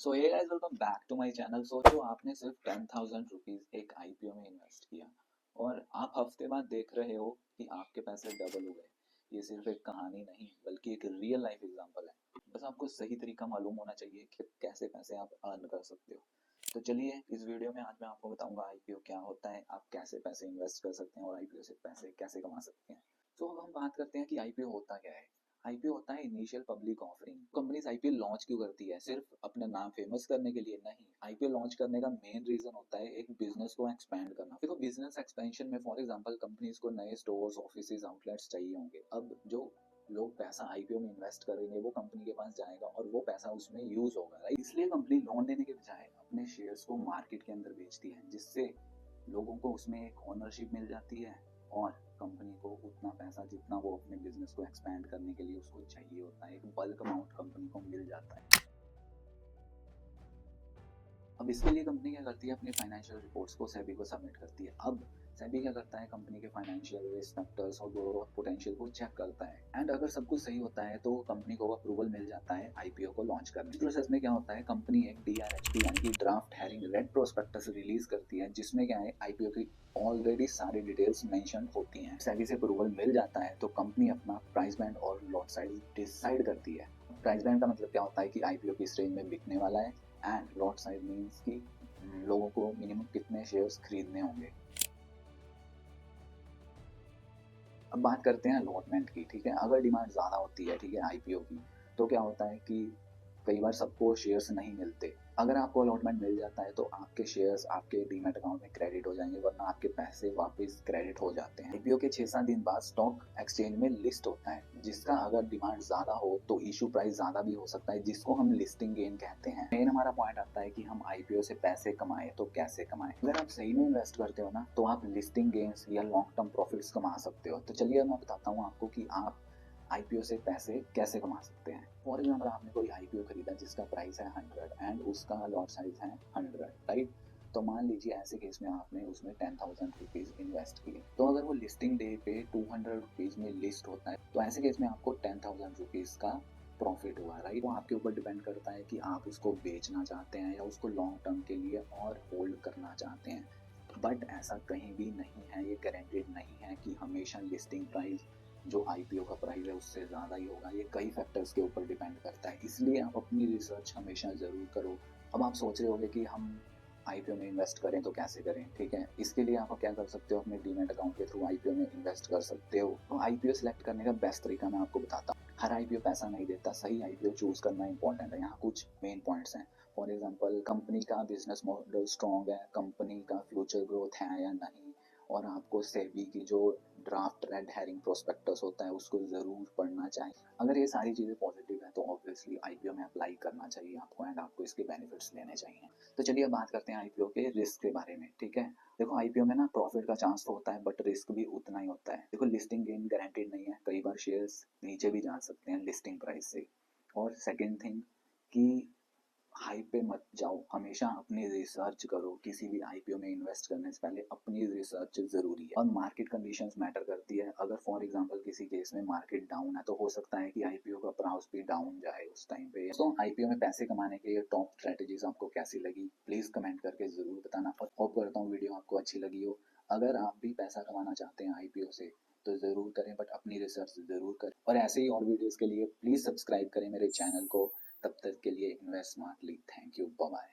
So hey guys, welcome back to my channel. So जो आपने सिर्फ 10,000 रुपीज एक आईपीओ में इन्वेस्ट किया और आप हफ्ते बाद देख रहे हो कि आपके पैसे डबल हो गए। ये सिर्फ एक कहानी नहीं बल्कि एक रियल लाइफ एग्जांपल है। बस आपको सही तरीका मालूम होना चाहिए कि कैसे पैसे आप अर्न कर सकते हो। तो चलिए इस वीडियो में आज मैं आपको बताऊंगा आईपीओ क्या होता है, आप कैसे पैसे इन्वेस्ट कर सकते हैं और आईपीओ से पैसे कैसे कमा सकते हैं। तो अब हम बात करते हैं कि आईपीओ होता क्या है। आईपीओ होता है initial public offering. Companies IPO launch क्यों करती है? सिर्फ अपना नाम फेमस करने के लिए नहीं। आईपीओ लॉन्च करने का मेन रीजन होता है एक बिजनेस को एक्सपैंड करना। देखो, बिजनेस एक्सपेंशन में फॉर एग्जांपल कंपनीज को नए स्टोर्स, ऑफिसेज, आउटलेट्स चाहिए होंगे। अब जो लोग पैसा आईपीओ में इन्वेस्ट करेंगे वो कंपनी के पास जाएगा और वो पैसा उसमें यूज होगा, राइट? इसलिए कंपनी लोन लेने के बजाय अपने शेयर्स को मार्केट के अंदर बेचती है, जिससे लोगों को उसमें एक ओनरशिप मिल जाती है और कंपनी को उतना पैसा जितना वो अपने बिजनेस को एक्सपैंड करने के लिए उसको चाहिए होता है, एक बल्क अमाउंट कंपनी को मिल जाता है। अब इसके लिए कंपनी क्या करती है, अपनी फाइनेंशियल रिपोर्ट्स को सेबी को सबमिट करती है। अब सेबी क्या करता है, कंपनी के फाइनेंशियल रिस्क फैक्टर्स और ग्रोथ पोटेंशियल को चेक करता है एंड अगर सब कुछ सही होता है तो कंपनी को अप्रूवल मिल जाता है आईपीओ को लॉन्च करने। इस प्रोसेस में क्या होता है, कंपनी एक डीआरएचपी यानी कि draft herring red prospectus release करती है, जिसमें क्या है, आईपीओ की ऑलरेडी सारी डिटेल्स मेंशन होती हैं। सेबी से अप्रूवल मिल जाता है तो कंपनी अपना प्राइस बैंड और लॉट साइज डिसाइड करती है। प्राइस बैंड का मतलब क्या होता है कि आईपीओ किस रेंज में बिकने वाला है एंड लॉट साइज मीन्स कि लोगों को मिनिमम कितने शेयर्स खरीदने होंगे। अब बात करते हैं अलॉटमेंट की, ठीक है। अगर डिमांड ज़्यादा होती है, ठीक है, आईपीओ की, तो क्या होता है कि कई बार सबको शेयर्स नहीं मिलते। अगर आपको अलॉटमेंट मिल जाता है तो आपके शेयर्स आपके डीमैट अकाउंट में क्रेडिट हो जाएंगे, वरना आपके पैसे वापस क्रेडिट हो जाते हैं। आईपीओ के 6-7 दिन बाद स्टॉक एक्सचेंज में लिस्ट होता है, जिसका अगर डिमांड ज्यादा हो तो इशू प्राइस ज्यादा भी हो सकता है, जिसको हम लिस्टिंग गेन कहते हैं। मेन हमारा पॉइंट आता है कि हम आईपीओ से पैसे कमाए तो कैसे कमाए। अगर आप सही में इन्वेस्ट करते हो ना तो आप लिस्टिंग गेन्स या लॉन्ग टर्म प्रॉफिट्स कमा सकते हो। तो चलिए मैं बताता हूँ आपको कि आप आईपीओ से पैसे कैसे कमा सकते हैं। फॉर एग्जाम्पल, आपने कोई आईपीओ खरीदा जिसका प्राइस है 100 एंड उसका लॉट साइज है 100, राइट? तो मान लीजिए ऐसे केस में आपने उसमें 10,000 रुपीज इन्वेस्ट किए, तो अगर वो लिस्टिंग डे पे 200 रुपीज में लिस्ट होता है तो ऐसे केस में आपको 10,000 रुपीज का प्रॉफिट हुआ, राइट? वो आपके ऊपर डिपेंड करता है कि आप उसको बेचना चाहते हैं या उसको लॉन्ग टर्म के लिए और होल्ड करना चाहते हैं। बट ऐसा कहीं भी नहीं है, ये गारंटेड नहीं है कि हमेशा लिस्टिंग प्राइस जो आईपीओ का प्राइस है उससे ज़्यादा ही होगा। ये कई फैक्टर्स के ऊपर डिपेंड करता है, इसलिए आप अपनी रिसर्च हमेशा ज़रूर करो। अब आप सोच रहे होंगे कि हम आईपीओ में इन्वेस्ट करें तो कैसे करें, ठीक है। इसके लिए आप क्या कर सकते हो, अपने डीमैट अकाउंट के थ्रू आईपीओ में इन्वेस्ट कर सकते हो। तो आईपीओ सिलेक्ट करने का बेस्ट तरीका मैं आपको बताता हूँ। हर आईपीओ पैसा नहीं देता, सही आईपीओ चूज करना इंपॉर्टेंट है। यहाँ कुछ मेन पॉइंट्स हैं। फॉर एग्जाम्पल, कंपनी का बिजनेस मॉडल स्ट्रॉन्ग है, कंपनी का फ्यूचर ग्रोथ है या नहीं, और आपको सेबी की जो ड्राफ्ट रेड हेरिंग प्रोस्पेक्टस होता है उसको ज़रूर पढ़ना चाहिए। अगर ये सारी चीज़ें पॉजिटिव है तो ऑब्वियसली आईपीओ में अप्लाई करना चाहिए आपको एंड आपको इसके बेनिफिट्स लेने चाहिए। तो चलिए अब बात करते हैं आईपीओ के रिस्क के बारे में, ठीक है। देखो, आईपीओ में ना प्रॉफिट का चांस तो होता है बट रिस्क भी उतना ही होता है। देखो, लिस्टिंग गेन गारंटेड नहीं है, कई बार शेयर्स नीचे भी जा सकते हैं लिस्टिंग प्राइस से। और सेकेंड थिंग कि हाई पे मत जाओ, हमेशा अपनी रिसर्च करो। किसी भी आईपीओ में इन्वेस्ट करने से पहले अपनी रिसर्च जरूरी है और मार्केट कंडीशंस मैटर करती है। अगर फॉर एग्जांपल किसी केस में मार्केट डाउन है तो हो सकता है कि आईपीओ का प्राइस भी डाउन जाए उस टाइम पे। तो आईपीओ में पैसे कमाने के ये टॉप स्ट्रेटेजीज आपको कैसी लगी प्लीज कमेंट करके जरूर बताना और होप करता हूँ वीडियो आपको अच्छी लगी हो। अगर आप भी पैसा कमाना चाहते हैं आईपीओ से तो ज़रूर करें, बट अपनी रिसर्च ज़रूर करें। और ऐसे ही और वीडियोस के लिए प्लीज़ सब्सक्राइब करें मेरे चैनल को। तब तक के लिए invest smartly. Thank you, bye bye.